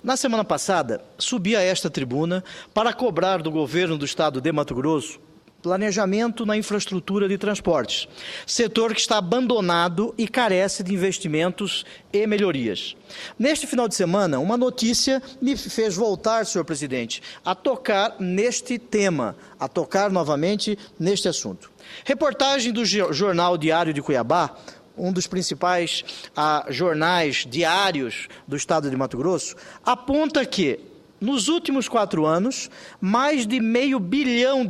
Na semana passada, subi a esta tribuna para cobrar do governo do estado de Mato Grosso planejamento na infraestrutura de transportes, setor que está abandonado e carece de investimentos e melhorias. Neste final de semana, uma notícia me fez voltar, senhor presidente, a tocar neste tema, a tocar novamente neste assunto. Reportagem do Jornal Diário de Cuiabá, um dos principais jornais diários do estado de Mato Grosso, aponta que, nos últimos 4 anos, mais de R$500 bilhão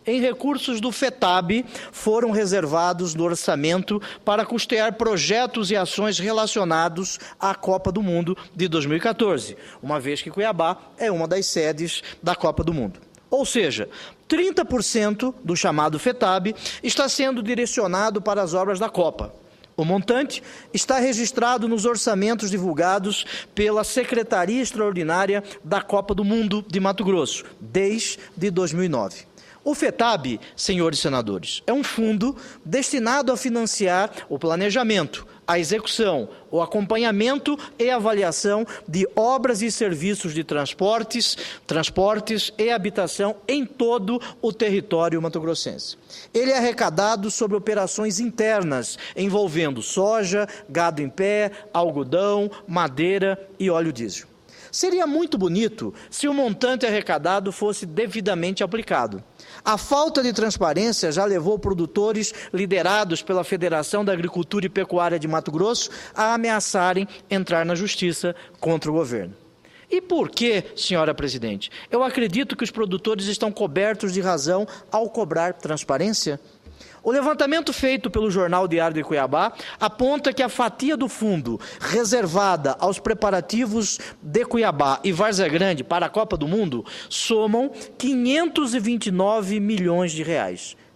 em recursos do FETAB foram reservados no orçamento para custear projetos e ações relacionados à Copa do Mundo de 2014, uma vez que Cuiabá é uma das sedes da Copa do Mundo. Ou seja, 30% do chamado FETAB está sendo direcionado para as obras da Copa. O montante está registrado nos orçamentos divulgados pela Secretaria Extraordinária da Copa do Mundo de Mato Grosso, desde 2009. O FETAB, senhores senadores, é um fundo destinado a financiar o planejamento, a execução, o acompanhamento e avaliação de obras e serviços de transportes e habitação em todo o território mato-grossense. Ele é arrecadado sobre operações internas, envolvendo soja, gado em pé, algodão, madeira e óleo diesel. Seria muito bonito se o montante arrecadado fosse devidamente aplicado. A falta de transparência já levou produtores liderados pela Federação da Agricultura e Pecuária de Mato Grosso a ameaçarem entrar na justiça contra o governo. E por que, senhora presidente, eu acredito que os produtores estão cobertos de razão ao cobrar transparência? O levantamento feito pelo Jornal Diário de Cuiabá aponta que a fatia do fundo reservada aos preparativos de Cuiabá e Várzea Grande para a Copa do Mundo somam R$529 milhões.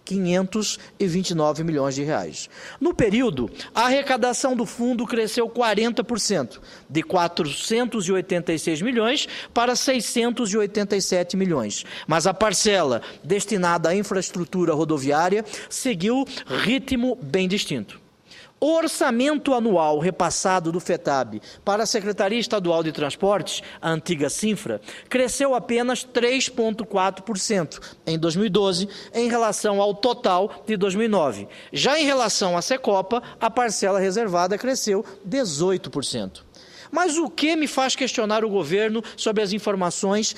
529 milhões de reais. No período, a arrecadação do fundo cresceu 40%, de 486 milhões para 687 milhões. Mas a parcela destinada à infraestrutura rodoviária seguiu ritmo bem distinto. O orçamento anual repassado do FETAB para a Secretaria Estadual de Transportes, a antiga Sinfra, cresceu apenas 3,4% em 2012 em relação ao total de 2009. Já em relação à Secopa, a parcela reservada cresceu 18%. Mas o que me faz questionar o governo sobre as informações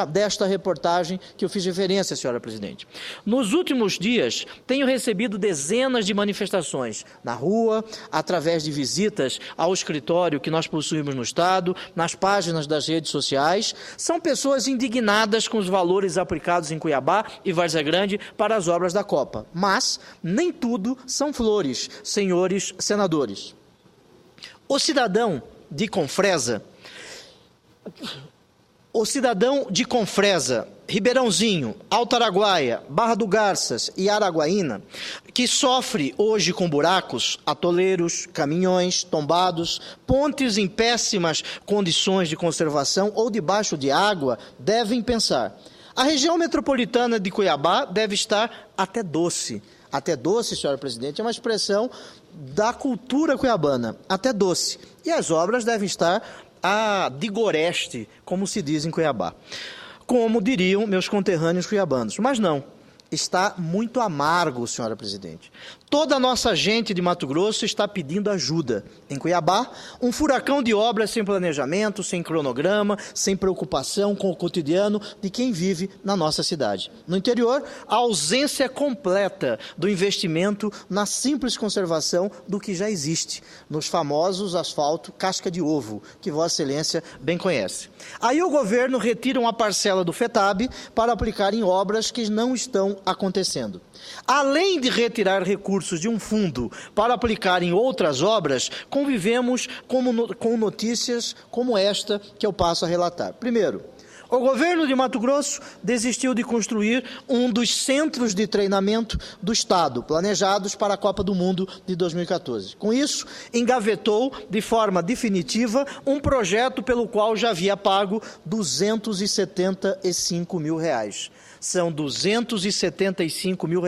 desta reportagem que eu fiz referência, senhora presidente? Nos últimos dias, tenho recebido dezenas de manifestações na rua, através de visitas ao escritório que nós possuímos no Estado, nas páginas das redes sociais. São pessoas indignadas com os valores aplicados em Cuiabá e Várzea Grande para as obras da Copa. Mas nem tudo são flores, senhores senadores. O cidadão de Confresa, Ribeirãozinho, Alto Araguaia, Barra do Garças e Araguaína, que sofre hoje com buracos, atoleiros, caminhões tombados, pontes em péssimas condições de conservação ou debaixo de água, devem pensar: a região metropolitana de Cuiabá deve estar até doce. Até doce, senhora presidente, é uma expressão da cultura cuiabana, até doce. E as obras devem estar de goreste, como se diz em Cuiabá. Como diriam meus conterrâneos cuiabanos. Mas não, está muito amargo, senhora presidente. Toda a nossa gente de Mato Grosso está pedindo ajuda. Em Cuiabá, um furacão de obras sem planejamento, sem cronograma, sem preocupação com o cotidiano de quem vive na nossa cidade. No interior, a ausência completa do investimento na simples conservação do que já existe, nos famosos asfalto casca de ovo, que Vossa Excelência bem conhece. Aí o governo retira uma parcela do FETAB para aplicar em obras que não estão acontecendo. Além de retirar recursos de um fundo para aplicar em outras obras, convivemos com notícias como esta que eu passo a relatar. Primeiro, O governo de Mato Grosso desistiu de construir um dos centros de treinamento do Estado, planejados para a Copa do Mundo de 2014. Com isso, engavetou de forma definitiva um projeto pelo qual já havia pago R$275 mil. São R$275 mil,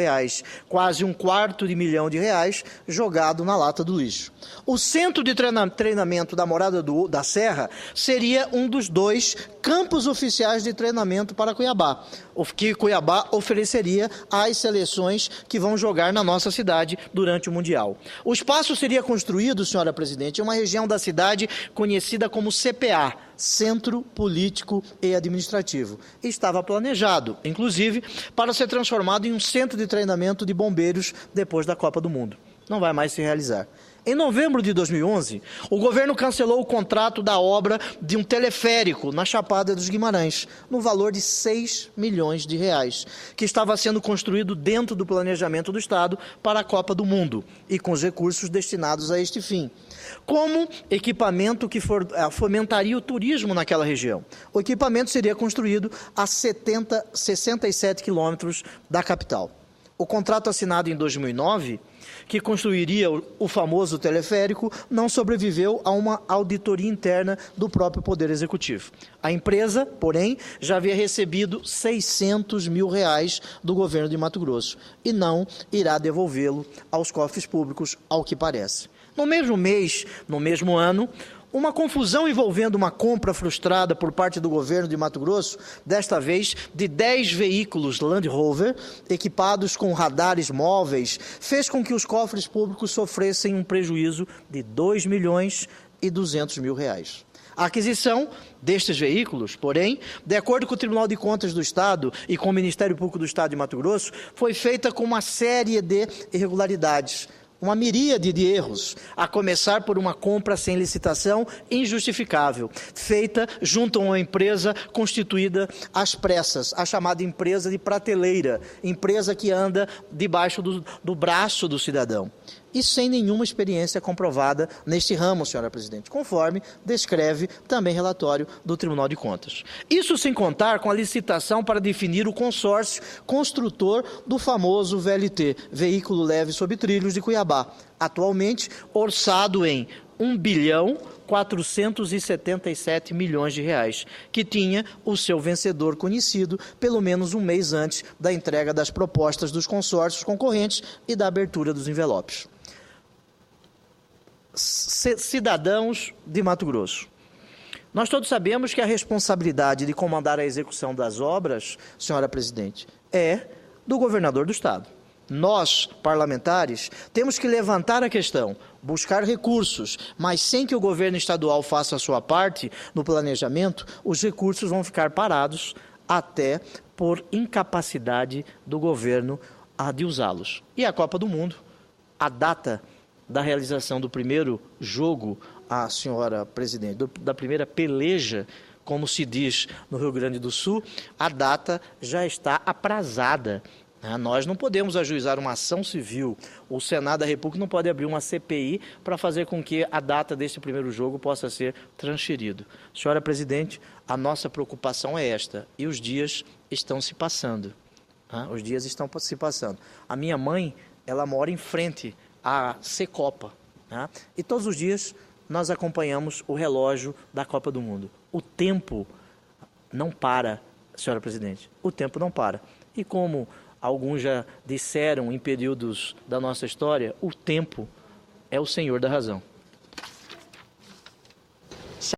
quase R$250.000 jogado na lata do lixo. O centro de treinamento da Morada da Serra seria um dos 2 campos oficiais de treinamento para Cuiabá, que Cuiabá ofereceria às seleções que vão jogar na nossa cidade durante o Mundial. O espaço seria construído, senhora presidente, em uma região da cidade conhecida como CPA, Centro Político e Administrativo. E estava planejado, inclusive, para ser transformado em um centro de treinamento de bombeiros depois da Copa do Mundo. Não vai mais se realizar. Em novembro de 2011, o governo cancelou o contrato da obra de um teleférico na Chapada dos Guimarães, no valor de R$6 milhões, que estava sendo construído dentro do planejamento do Estado para a Copa do Mundo e com os recursos destinados a este fim. Como equipamento que fomentaria o turismo naquela região. O equipamento seria construído a 67 quilômetros da capital. O contrato assinado em 2009, que construiria o famoso teleférico, não sobreviveu a uma auditoria interna do próprio Poder Executivo. A empresa, porém, já havia recebido R$600 mil do governo de Mato Grosso e não irá devolvê-lo aos cofres públicos, ao que parece. No mesmo mês, no mesmo ano, uma confusão envolvendo uma compra frustrada por parte do governo de Mato Grosso, desta vez de 10 veículos Land Rover, equipados com radares móveis, fez com que os cofres públicos sofressem um prejuízo de R$2.200.000. A aquisição destes veículos, porém, de acordo com o Tribunal de Contas do Estado e com o Ministério Público do Estado de Mato Grosso, foi feita com uma série de irregularidades, uma miríade de erros, a começar por uma compra sem licitação injustificável, feita junto a uma empresa constituída às pressas, a chamada empresa de prateleira, empresa que anda debaixo do braço do cidadão. E sem nenhuma experiência comprovada neste ramo, senhora presidente, conforme descreve também relatório do Tribunal de Contas. Isso sem contar com a licitação para definir o consórcio construtor do famoso VLT, Veículo Leve Sob Trilhos de Cuiabá, atualmente orçado em R$1.477 milhões, que tinha o seu vencedor conhecido pelo menos um mês antes da entrega das propostas dos consórcios concorrentes e da abertura dos envelopes. Cidadãos de Mato Grosso, nós todos sabemos que a responsabilidade de comandar a execução das obras, senhora presidente, é do governador do Estado. Nós, parlamentares, temos que levantar a questão, buscar recursos, mas sem que o governo estadual faça a sua parte no planejamento, os recursos vão ficar parados até por incapacidade do governo de usá-los. E a Copa do Mundo, a data da realização do primeiro jogo, a senhora presidente, da primeira peleja, como se diz no Rio Grande do Sul, a data já está aprazada. Nós não podemos ajuizar uma ação civil, o Senado da República não pode abrir uma CPI para fazer com que a data desse primeiro jogo possa ser transferido. Senhora presidente, a nossa preocupação é esta, e os dias estão se passando. Os dias estão se passando. A minha mãe, ela mora em frente à Secopa, e todos os dias nós acompanhamos o relógio da Copa do Mundo. O tempo não para, senhora presidente, o tempo não para. E como alguns já disseram em períodos da nossa história, o tempo é o senhor da razão.